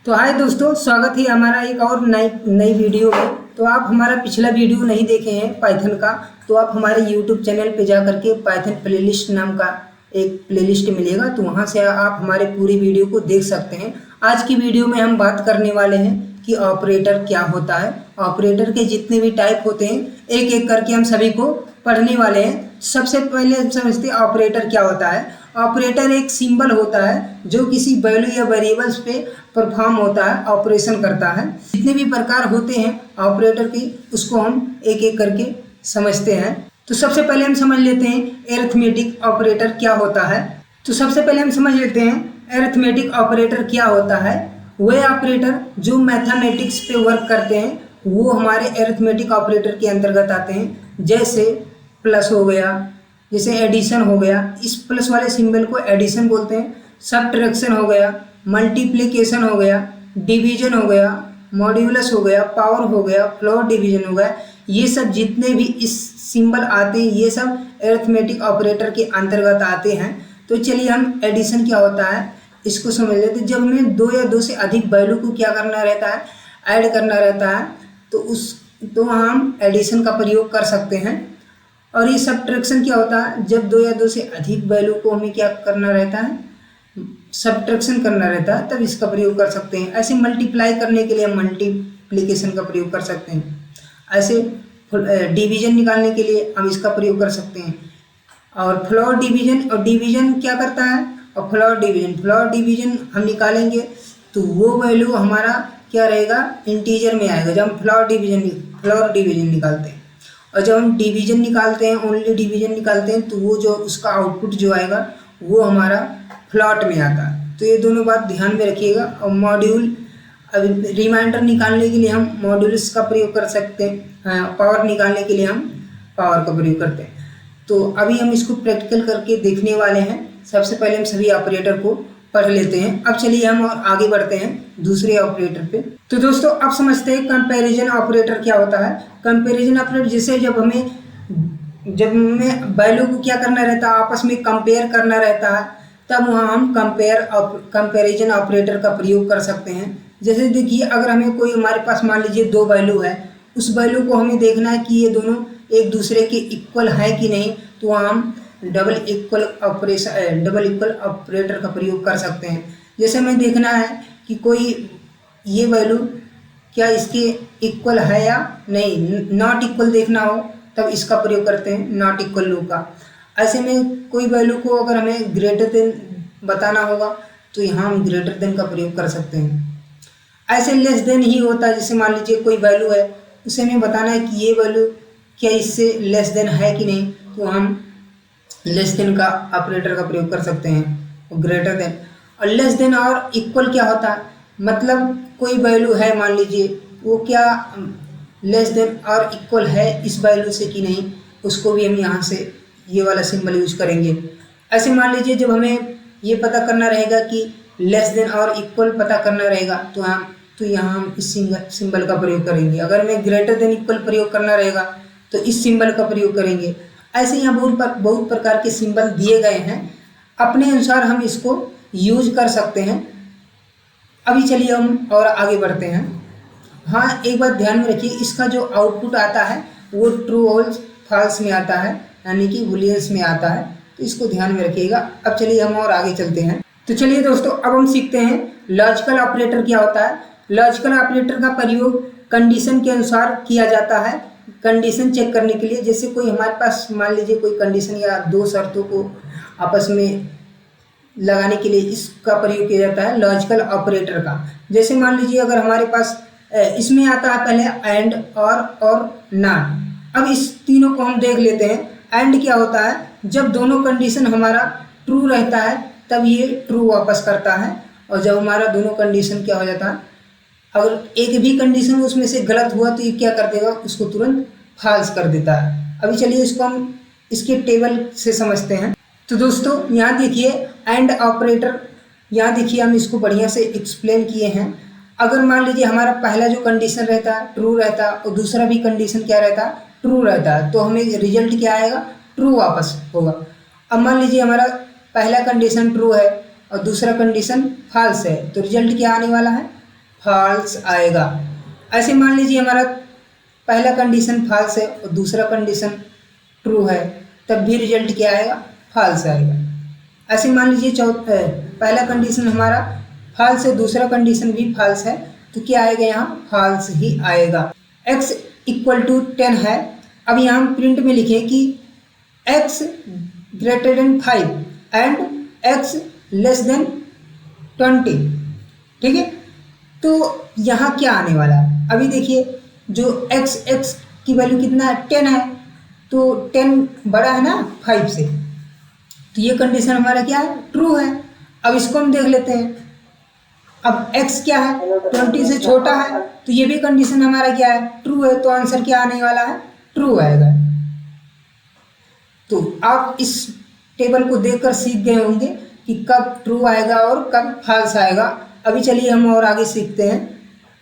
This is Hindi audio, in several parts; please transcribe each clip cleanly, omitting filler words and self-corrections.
तो हाय दोस्तों, स्वागत है हमारा एक और नई नई वीडियो में। तो आप हमारा पिछला वीडियो नहीं देखे हैं पाइथन का, तो आप हमारे यूट्यूब चैनल पे जा करके पाइथन प्लेलिस्ट नाम का एक प्लेलिस्ट मिलेगा, तो वहाँ से आप हमारे पूरी वीडियो को देख सकते हैं। आज की वीडियो में हम बात करने वाले हैं कि ऑपरेटर क्या होता है। ऑपरेटर के जितने भी टाइप होते हैं एक एक करके हम सभी को पढ़ने वाले हैं। सबसे पहले हम समझते हैं ऑपरेटर क्या होता है। ऑपरेटर एक सिंबल होता है जो किसी वैल्यू या वेरिएबल्स पे परफॉर्म होता है, ऑपरेशन करता है। जितने भी प्रकार होते हैं ऑपरेटर की, उसको हम एक एक करके समझते हैं। तो सबसे पहले हम समझ लेते हैं अरिथमेटिक ऑपरेटर क्या होता है। तो सबसे पहले हम समझ लेते हैं अरिथमेटिक ऑपरेटर क्या होता है। वे ऑपरेटर जो मैथमेटिक्स पे वर्क करते हैं वो हमारे अरिथमेटिक ऑपरेटर के अंतर्गत आते हैं। जैसे प्लस हो गया, जैसे एडिशन हो गया, इस प्लस वाले सिंबल को एडिशन बोलते हैं। सबट्रैक्शन हो गया, मल्टीप्लिकेशन हो गया, डिवीजन हो गया, मॉड्यूलस हो गया, पावर हो गया, फ्लोर डिवीजन हो गया। ये सब जितने भी इस सिंबल आते हैं ये सब अरिथमेटिक ऑपरेटर के अंतर्गत आते हैं। तो चलिए हम एडिशन क्या होता है इसको समझ लेते हैं। जब हमें दो या दो से अधिक वैल्यू को क्या करना रहता है, ऐड करना रहता है, तो वहाँ हम एडिशन का प्रयोग कर सकते हैं। और ये सबट्रैक्शन क्या होता है, जब दो या दो से अधिक वैल्यू को हमें क्या करना रहता है, सबट्रैक्शन करना रहता है, तब इसका प्रयोग कर सकते हैं। ऐसे मल्टीप्लाई करने के लिए हम मल्टीप्लिकेशन का प्रयोग कर सकते हैं। ऐसे डिवीजन निकालने के लिए हम इसका प्रयोग कर सकते हैं। और फ्लोर डिवीजन, और डिवीजन क्या करता है, और फ्लोर डिवीजन हम निकालेंगे तो वो वैल्यू हमारा क्या रहेगा, इंटीजर में आएगा जब हम फ्लोर डिवीजन निकालते हैं। और जब हम डिवीजन निकालते हैं, ओनली डिवीजन निकालते हैं, तो वो जो उसका आउटपुट जो आएगा वो हमारा फ्लॉट में आता है। तो ये दोनों बात ध्यान में रखिएगा। और मॉड्यूल, अब रिमाइंडर निकालने के लिए हम मॉड्यूल्स का प्रयोग कर सकते हैं, पावर निकालने के लिए हम पावर का प्रयोग करते हैं। तो अभी हम इसको प्रैक्टिकल करके देखने वाले हैं। सबसे पहले हम सभी ऑपरेटर को पढ़ लेते हैं। अब चलिए हम और आगे बढ़ते हैं दूसरे ऑपरेटर पे। तो दोस्तों अब समझते हैं कंपैरिजन ऑपरेटर क्या होता है। कंपैरिजन ऑपरेटर जैसे जब हमें वैल्यू को क्या करना रहता है, आपस में कंपेयर करना रहता है, तब वहाँ हम कंपैरिजन ऑपरेटर का प्रयोग कर सकते हैं। जैसे देखिए, अगर हमें कोई, हमारे पास मान लीजिए दो वैल्यू है, उस वैल्यू को हमें देखना है कि ये दोनों एक दूसरे के इक्वल है कि नहीं, तो वहाँ हम डबल इक्वल ऑपरेटर का प्रयोग कर सकते हैं। जैसे हमें देखना है कि कोई ये वैल्यू क्या इसके इक्वल है या नहीं, नॉट इक्वल देखना हो तब इसका प्रयोग करते हैं, नॉट इक्वल लूप का। ऐसे में कोई वैल्यू को अगर हमें ग्रेटर देन बताना होगा तो यहाँ हम ग्रेटर देन का प्रयोग कर सकते हैं। ऐसे लेस देन ही होता है, जैसे मान लीजिए कोई वैल्यू है, उसे हमें बताना है कि ये वैल्यू क्या इससे लेस देन है कि नहीं, तो हम लेस देन का ऑपरेटर का प्रयोग कर सकते हैं। ग्रेटर देन और लेस देन और इक्वल क्या होता है, मतलब कोई वैल्यू है, मान लीजिए वो क्या लेस देन और इक्वल है इस वैल्यू से कि नहीं, उसको भी हम यहाँ से ये वाला सिंबल यूज करेंगे। ऐसे मान लीजिए जब हमें ये पता करना रहेगा कि लेस देन और इक्वल पता करना रहेगा, तो यहाँ हम इस सिंबल का प्रयोग करेंगे। अगर हमें ग्रेटर देन इक्वल प्रयोग करना रहेगा तो इस सिंबल का प्रयोग करेंगे। ऐसे यहाँ बहुत प्रकार के सिंबल दिए गए हैं, अपने अनुसार हम इसको यूज कर सकते हैं। अभी चलिए हम और आगे बढ़ते हैं। हाँ, एक बात ध्यान में रखिए, इसका जो आउटपुट आता है वो ट्रू और फॉल्स में आता है, यानी कि बूलियंस में आता है, तो इसको ध्यान में रखिएगा। अब चलिए हम और आगे चलते हैं। तो चलिए दोस्तों अब हम सीखते हैं लॉजिकल ऑपरेटर क्या होता है। लॉजिकल ऑपरेटर का प्रयोग कंडीशन के अनुसार किया जाता है, कंडीशन चेक करने के लिए। जैसे कोई हमारे पास मान लीजिए कोई कंडीशन या दो शर्तों को आपस में लगाने के लिए इसका प्रयोग किया जाता है लॉजिकल ऑपरेटर का। जैसे मान लीजिए अगर हमारे पास इसमें आता है पहले एंड और नॉट। अब इस तीनों को हम देख लेते हैं। एंड क्या होता है, जब दोनों कंडीशन हमारा ट्रू रहता है तब ये ट्रू वापस करता है, और जब हमारा दोनों कंडीशन क्या हो जाता है, अगर एक भी कंडीशन उसमें से गलत हुआ तो ये क्या कर देगा, उसको तुरंत फॉल्स कर देता है। अभी चलिए इसको हम इसके टेबल से समझते हैं। तो दोस्तों यहाँ देखिए एंड ऑपरेटर, यहाँ देखिए हम इसको बढ़िया से एक्सप्लेन किए हैं। अगर मान लीजिए हमारा पहला जो कंडीशन रहता है ट्रू रहता है और दूसरा भी कंडीशन क्या रहता है, ट्रू रहता है, तो हमें रिजल्ट क्या आएगा, ट्रू वापस होगा। अब मान लीजिए हमारा पहला कंडीशन ट्रू है और दूसरा कंडीशन फॉल्स है, तो रिजल्ट क्या आने वाला है, फॉल्स आएगा। ऐसे मान लीजिए हमारा पहला कंडीशन फॉल्स है और दूसरा कंडीशन ट्रू है, तब भी रिजल्ट क्या आएगा? फॉल्स आएगा। ऐसे मान लीजिए पहला कंडीशन हमारा फॉल्स है, दूसरा कंडीशन भी फॉल्स है, तो क्या आएगा? यहाँ फॉल्स ही आएगा। x इक्वल टू 10 है। अब यहाँ हम प्रिंट में लिखें कि x greater than 5 and x less than 20। ठीक है, तो यहाँ क्या आने वाला है? अभी देखिए जो x की वैल्यू कितना है? 10 है, तो 10 बड़ा है ना 5 से, तो ये कंडीशन हमारा क्या है? ट्रू है। अब इसको हम देख लेते हैं। अब x क्या है? 20 से छोटा है, तो ये भी कंडीशन हमारा क्या है? ट्रू है। तो आंसर क्या आने वाला है? ट्रू आएगा। तो आप इस टेबल को देखकर सीख गए होंगे कि कब ट्रू आएगा और कब फॉल्स आएगा। अभी चलिए हम और आगे सीखते हैं।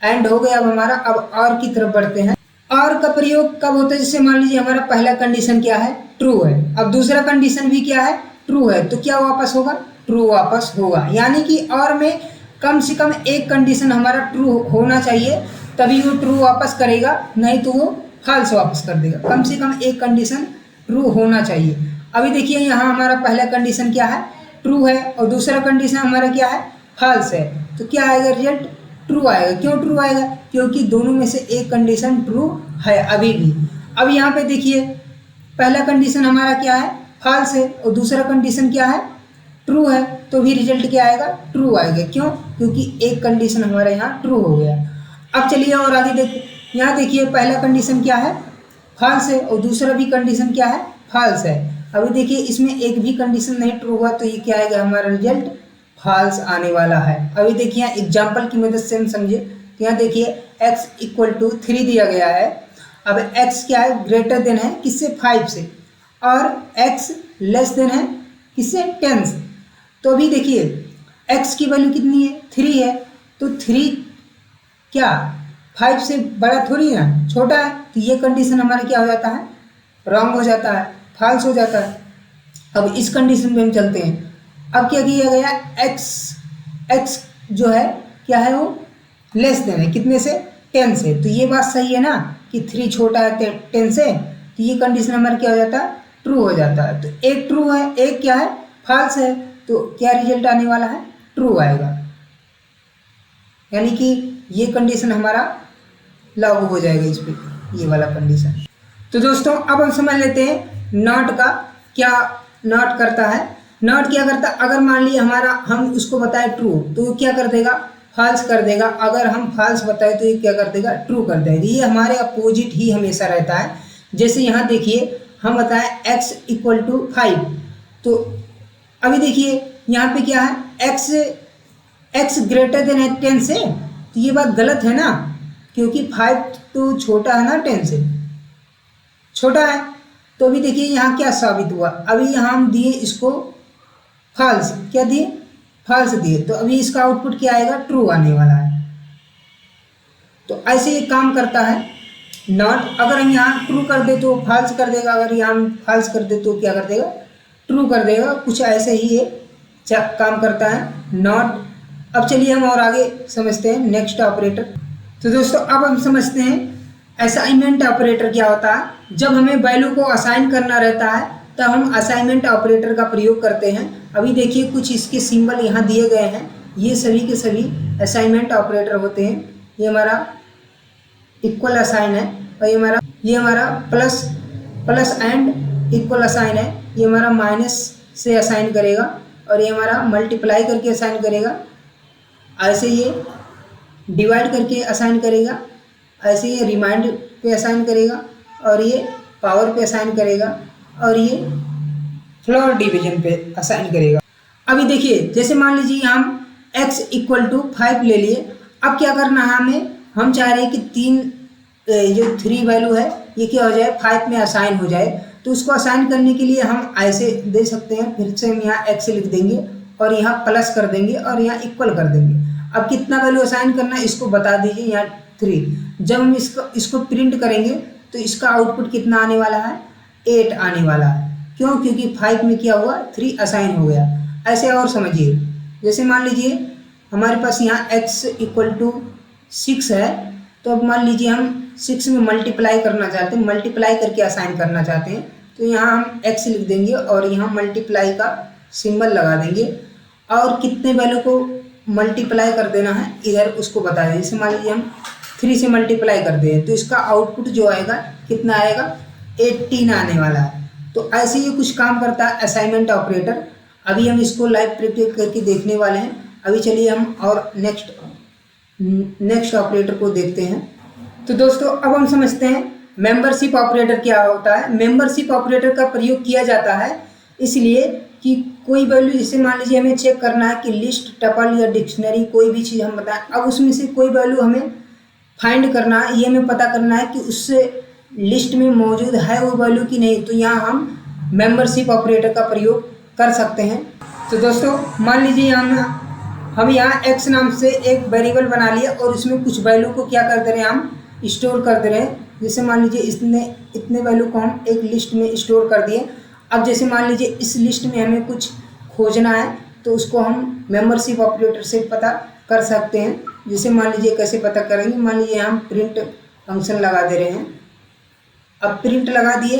एंड हो गया अब हमारा। अब और की तरफ बढ़ते हैं। और का प्रयोग कब होता है? जैसे मान लीजिए हमारा पहला कंडीशन क्या है? ट्रू है। अब दूसरा कंडीशन भी क्या है? ट्रू है। तो क्या वापस होगा? ट्रू वापस होगा। यानी कि और में कम से कम एक कंडीशन हमारा ट्रू होना चाहिए, तभी वो ट्रू वापस करेगा, नहीं तो वो फॉल्स वापस कर देगा। कम से कम एक कंडीशन ट्रू होना चाहिए। अभी देखिए यहाँ हमारा पहला कंडीशन क्या है? ट्रू है, और दूसरा कंडीशन हमारा क्या है? फॉल्स है। तो क्या आएगा? रिजल्ट ट्रू आएगा। क्यों ट्रू आएगा? क्योंकि दोनों में से एक कंडीशन ट्रू है अभी भी। अब यहाँ पे देखिए पहला कंडीशन हमारा क्या है? फॉल्स है, और दूसरा कंडीशन क्या है? ट्रू है। तो भी रिजल्ट क्या आएगा? ट्रू आएगा। क्यों? क्योंकि एक कंडीशन हमारे यहाँ ट्रू हो गया। अब चलिए और आगे देखिए। यहाँ देखिए पहला कंडीशन क्या है? फॉल्स है, और दूसरा भी कंडीशन क्या है? फॉल्स है। अभी देखिए इसमें एक भी कंडीशन नहीं ट्रू हुआ, तो ये क्या आएगा? हमारा रिजल्ट फॉल्स आने वाला है। अभी देखिए यहाँ एग्जाम्पल की मदद से हम समझे। तो यहाँ देखिए x इक्वल टू 3 दिया गया है। अब x क्या है? ग्रेटर देन है किससे? 5 से, और x लेस देन है किससे? 10 से। तो अभी देखिए x की वैल्यू कितनी है? 3 है। तो 3 क्या 5 से बड़ा थोड़ी है, छोटा है। तो ये कंडीशन हमारा क्या हो जाता है? रॉन्ग हो जाता है, फॉल्स हो जाता है। अब इस कंडीशन में हम चलते हैं। अब क्या किया गया? x जो है क्या है? वो लेस देन है कितने से? 10 से। तो ये बात सही है ना कि 3 छोटा है 10 से, तो ये कंडीशन हमारा क्या हो जाता है? ट्रू हो जाता है। तो एक ट्रू है, एक क्या है? फॉल्स है। तो क्या रिजल्ट आने वाला है? ट्रू आएगा। यानी कि ये कंडीशन हमारा लागू हो जाएगा इस पर, ये वाला कंडीशन। तो दोस्तों अब हम समझ लेते हैं नॉट का क्या नॉट करता है। नॉट क्या करता है? अगर मान लीजिए हमारा हम उसको बताए ट्रू, तो वो क्या कर देगा? फॉल्स कर देगा। अगर हम फॉल्स बताए तो ये क्या कर देगा? ट्रू कर देगा। ये हमारे अपोजिट ही हमेशा रहता है। जैसे यहाँ देखिए हम बताएं x इक्वल टू 5, तो अभी देखिए यहाँ पे क्या है? x ग्रेटर देन है 10 से, तो ये बात गलत है ना, क्योंकि 5 तो छोटा है ना 10 से, छोटा है। तो अभी देखिए यहाँ क्या साबित हुआ? अभी यहाँ हम दिए इसको फॉल्स, क्या दिए? फॉल्स दिए। तो अभी इसका आउटपुट क्या आएगा? ट्रू आने वाला है। तो ऐसे ये काम करता है नॉट। अगर हम यहाँ ट्रू कर दे तो फॉल्स कर देगा, अगर यहाँ हम फॉल्स कर दे तो क्या कर देगा? ट्रू कर देगा। कुछ ऐसे ही ये काम करता है नॉट। अब चलिए हम और आगे समझते हैं नेक्स्ट ऑपरेटर। तो दोस्तों अब हम समझते हैं असाइनमेंट ऑपरेटर क्या होता है। जब हमें वैल्यू को असाइन करना रहता है तब हम असाइनमेंट ऑपरेटर का प्रयोग करते हैं। अभी देखिए कुछ इसके सिंबल यहाँ दिए गए हैं, ये सभी के सभी असाइनमेंट ऑपरेटर होते हैं। ये हमारा इक्वल असाइन है, और ये हमारा प्लस एंड इक्वल असाइन है। ये हमारा माइनस से असाइन करेगा, और ये हमारा मल्टीप्लाई करके असाइन करेगा। ऐसे ये डिवाइड करके असाइन करेगा, ऐसे ये रिमाइंड पे असाइन करेगा, और ये पावर पे असाइन करेगा, और ये फ्लोर डिवीजन पे असाइन करेगा। अभी देखिए जैसे मान लीजिए हम x इक्वल टू 5 ले लिए। अब क्या करना है हमें? हम चाह रहे हैं कि जो 3 वैल्यू है ये क्या हो जाए? 5 में असाइन हो जाए। तो उसको असाइन करने के लिए हम ऐसे दे सकते हैं। फिर से हम यहाँ x लिख देंगे, और यहाँ प्लस कर देंगे, और यहाँ इक्वल कर देंगे। अब कितना वैल्यू असाइन करना है इसको बता दीजिए। यहाँ 3। जब हम इसको प्रिंट करेंगे तो इसका आउटपुट कितना आने वाला है? 8 आने वाला है। क्यों? क्योंकि 5 में क्या हुआ? 3 असाइन हो गया। ऐसे और समझिए, जैसे मान लीजिए हमारे पास यहाँ x इक्वल टू 6 है, तो अब मान लीजिए हम 6 में मल्टीप्लाई करना चाहते हैं, मल्टीप्लाई करके असाइन करना चाहते हैं, तो यहाँ हम x लिख देंगे और यहाँ मल्टीप्लाई का सिंबल लगा देंगे और कितने वैल्यू को मल्टीप्लाई कर देना है इधर उसको बता दें। जैसे मान लीजिए हम 3 से मल्टीप्लाई कर दें तो इसका आउटपुट जो आएगा कितना आएगा, 18 आने वाला है। तो ऐसे ही कुछ काम करता है असाइनमेंट ऑपरेटर। अभी हम इसको लाइव प्रैक्टिस करके देखने वाले हैं। अभी चलिए हम और नेक्स्ट ऑपरेटर को देखते हैं। तो दोस्तों अब हम समझते हैं मेंबरशिप ऑपरेटर क्या होता है। मेंबरशिप ऑपरेटर का प्रयोग किया जाता है इसलिए कि कोई वैल्यू, जैसे मान लीजिए हमें चेक करना है कि लिस्ट, टपल या डिक्शनरी कोई भी चीज़ हम बताएं, अब उसमें से कोई वैल्यू हमें फाइंड करना है, ये हमें पता करना है कि उससे लिस्ट में मौजूद है वो वैल्यू कि नहीं, तो यहाँ हम मेंबरशिप ऑपरेटर का प्रयोग कर सकते हैं। तो दोस्तों मान लीजिए हम यहाँ x नाम से एक वेरिएबल बना लिया और इसमें कुछ वैल्यू को क्या कर दे रहे हैं, हम स्टोर कर दे रहे हैं। जैसे मान लीजिए इतने वैल्यू को हम एक लिस्ट में स्टोर कर दिए। अब जैसे मान लीजिए इस लिस्ट में हमें कुछ खोजना है तो उसको हम मेंबरशिप ऑपरेटर से पता कर सकते हैं। जैसे मान लीजिए कैसे पता करेंगे, मान लीजिए हम प्रिंट फंक्शन लगा दे रहे हैं। अब प्रिंट लगा दिए,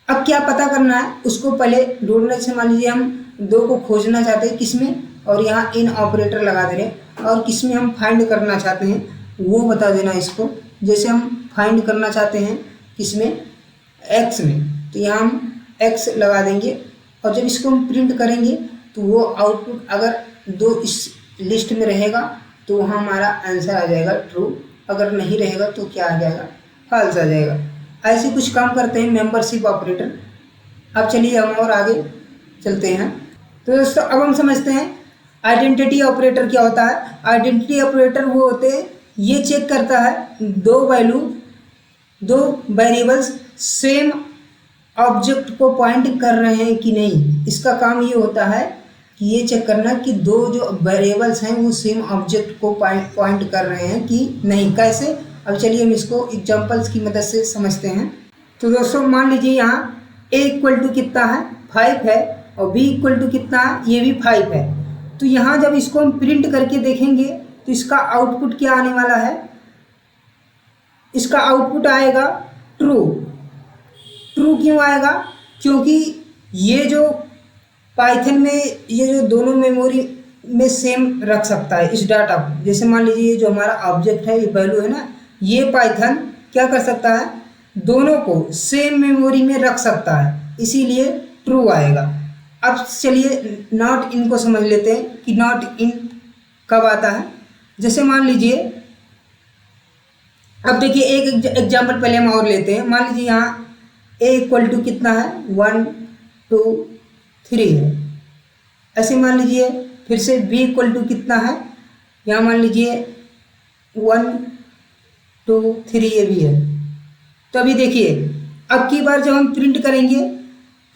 अब क्या पता करना है उसको पहले ढूंढने से, मान लीजिए हम 2 को खोजना चाहते हैं किसमें, और यहाँ इन ऑपरेटर लगा दे रहे हैं और किसमें हम फाइंड करना चाहते हैं वो बता देना इसको। जैसे हम फाइंड करना चाहते हैं किसमें, x में, तो यहाँ हम x लगा देंगे और जब इसको हम प्रिंट करेंगे तो वो आउटपुट अगर 2 इस लिस्ट में रहेगा तो वहाँ हमारा आंसर आ जाएगा ट्रू, अगर नहीं रहेगा तो क्या आ जाएगा, फॉल्स आ जाएगा। ऐसे कुछ काम करते हैं मेंबरशिप ऑपरेटर। अब चलिए हम और आगे चलते हैं। तो दोस्तों अब हम समझते हैं आइडेंटिटी ऑपरेटर क्या होता है। आइडेंटिटी ऑपरेटर वो होते हैं, ये चेक करता है 2 वेरिएबल्स सेम ऑब्जेक्ट को पॉइंट कर रहे हैं कि नहीं। इसका काम ये होता है कि ये चेक करना कि 2 जो वेरिएबल्स हैं वो सेम ऑब्जेक्ट को पॉइंट कर रहे हैं कि नहीं। कैसे, अब चलिए हम इसको एग्जांपल्स की मदद से समझते हैं। तो दोस्तों मान लीजिए यहाँ a इक्वल टू कितना है, 5 है, और b इक्वल टू कितना है, ये भी 5 है। तो यहाँ जब इसको हम प्रिंट करके देखेंगे तो इसका आउटपुट क्या आने वाला है, इसका आउटपुट आएगा ट्रू। ट्रू क्यों आएगा, क्योंकि ये जो पाइथन में ये जो दोनों मेमोरी में सेम रख सकता है इस डाटा को। जैसे मान लीजिए ये जो हमारा ऑब्जेक्ट है, ये वैल्यू है ना, ये पाइथन क्या कर सकता है, दोनों को सेम मेमोरी में रख सकता है, इसीलिए ट्रू आएगा। अब चलिए नॉट इन को समझ लेते हैं कि नॉट इन कब आता है। जैसे मान लीजिए, अब देखिए एक एग्जाम्पल पहले हम और लेते हैं। मान लीजिए यहाँ a इक्वल टू कितना है, 1 2 3 है। ऐसे मान लीजिए फिर से b इक्वल टू कितना है, यहाँ मान लीजिए 1 2 3 ये भी है। तो अभी देखिए अब की बार जब हम प्रिंट करेंगे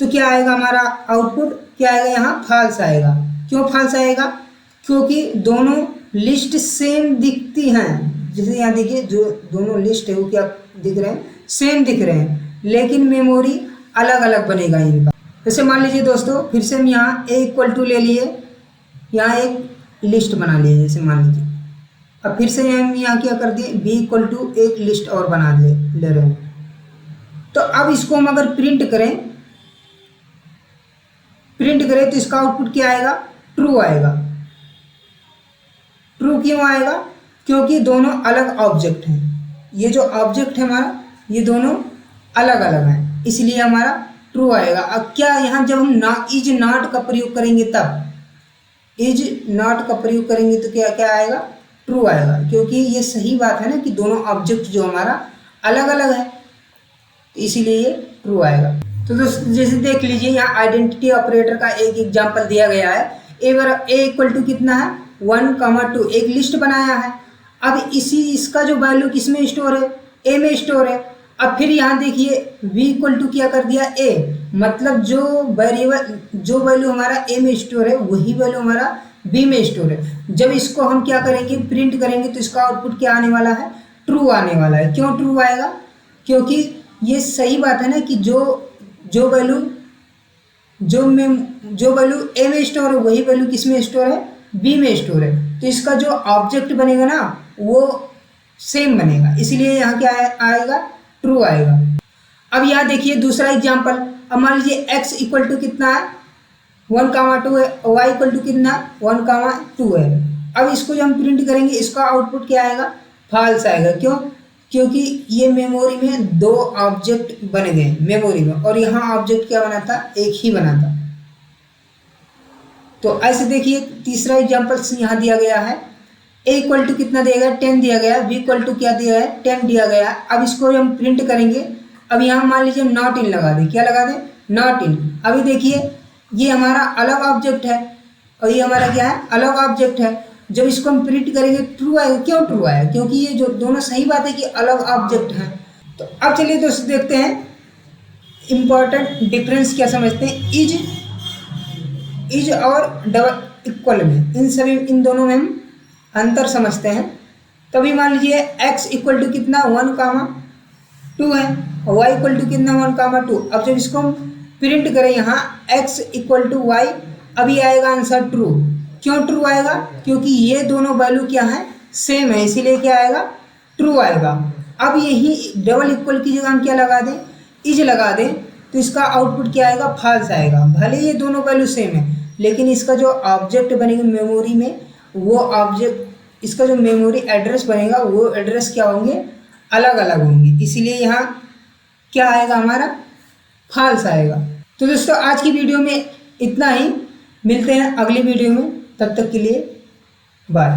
तो क्या आएगा, हमारा आउटपुट क्या आएगा, यहाँ फॉल्स आएगा। क्यों फॉल्स आएगा, क्योंकि दोनों लिस्ट सेम दिखती हैं। जैसे यहाँ देखिए जो दोनों लिस्ट है वो क्या दिख रहे हैं, सेम दिख रहे हैं, लेकिन मेमोरी अलग अलग बनेगा इनका। जैसे मान लीजिए दोस्तों फिर से हम यहाँ a इक्वल टू ले लिए, यहाँ एक लिस्ट बना लिए जैसे मान लीजिए। अब फिर से हम यहाँ क्या कर दिए, b इक्वल टू एक लिस्ट और बना ले रहे हैं। तो अब इसको हम अगर प्रिंट करें तो इसका आउटपुट क्या आएगा, ट्रू आएगा। ट्रू क्यों आएगा, क्योंकि दोनों अलग ऑब्जेक्ट हैं। ये जो ऑब्जेक्ट है हमारा, ये दोनों अलग अलग हैं, इसलिए हमारा ट्रू आएगा। अब क्या यहाँ जब हम इज नॉट का प्रयोग करेंगे, तब इज नॉट का प्रयोग करेंगे तो क्या क्या आएगा, ट्रू आएगा, क्योंकि ये सही बात है ना कि दोनों ऑब्जेक्ट जो हमारा अलग अलग है, इसीलिए ये ट्रू आएगा। तो दोस्तों जैसे देख लीजिए यहाँ आइडेंटिटी ऑपरेटर का एक एग्जांपल दिया गया है। ए इक्वल टू कितना है, 1 2, एक लिस्ट बनाया है। अब इसका जो वैल्यू किस में स्टोर है, ए में स्टोर है। अब फिर यहाँ देखिए v इक्वल टू क्या कर दिया, a, मतलब जो वैल्यू हमारा a में स्टोर है वही वैल्यू हमारा b में स्टोर है। जब इसको हम क्या करेंगे, प्रिंट करेंगे, तो इसका आउटपुट क्या आने वाला है, ट्रू आने वाला है। क्यों ट्रू आएगा, क्योंकि ये सही बात है ना कि जो वैल्यू a में स्टोर है वही वैल्यू किस में स्टोर है, b में स्टोर है। तो इसका जो ऑब्जेक्ट बनेगा ना वो सेम बनेगा, इसलिए यहाँ क्या आएगा, ट्रू आएगा। अब यहाँ देखिए दूसरा एग्जाम्पल, अब मान लीजिए x इक्वल टू कितना है 1,2 है, y इक्वल टू कितना 1,2 है। अब इसको जब हम प्रिंट करेंगे इसका आउटपुट क्या आएगा, फॉल्स आएगा। क्यों? क्योंकि ये मेमोरी में दो ऑब्जेक्ट बन गए मेमोरी में, और यहाँ ऑब्जेक्ट क्या बना था, एक ही बना था। तो ऐसे देखिए तीसरा एग्जाम्पल यहाँ दिया गया है, a इक्वल टू कितना दिया गया 10 दिया गया, b इक्वल टू क्या दिया है 10 दिया गया। अब इसको हम प्रिंट करेंगे, अब यहाँ मान लीजिए नॉट इन लगा दें, क्या लगा दें, नॉट इन। अभी देखिए ये हमारा अलग ऑब्जेक्ट है और ये हमारा क्या है, अलग ऑब्जेक्ट है। जब इसको हम प्रिंट करेंगे ट्रू आएगा। क्यों ट्रू आएगा? क्योंकि ये जो दोनों सही बात है कि अलग ऑब्जेक्ट हैं। तो अब चलिए दोस्तों देखते हैं इम्पोर्टेंट डिफरेंस क्या समझते हैं इज और डबल इक्वल में, इन दोनों में हम अंतर समझते हैं। तभी मान लीजिए x इक्वल टू कितना 1,2 है और y इक्वल टू कितना 1,2। अब जब इसको हम प्रिंट करें यहाँ x इक्वल टू वाई, अभी आएगा आंसर ट्रू। क्यों ट्रू आएगा? क्योंकि ये दोनों वैल्यू क्या है, सेम है, इसीलिए क्या आएगा, ट्रू आएगा। अब यही डबल इक्वल की जगह हम क्या लगा दें, इज लगा दें, तो इसका आउटपुट क्या आएगा, फॉल्स आएगा। भले ये दोनों वैल्यू सेम है लेकिन इसका जो ऑब्जेक्ट बनेगा मेमोरी में, वो ऑब्जेक्ट, इसका जो मेमोरी एड्रेस बनेगा वो एड्रेस क्या होंगे, अलग अलग होंगे, इसीलिए यहाँ क्या आएगा हमारा, फॉल्स आएगा। तो दोस्तों आज की वीडियो में इतना ही, मिलते हैं अगली वीडियो में, तब तक के लिए बाय।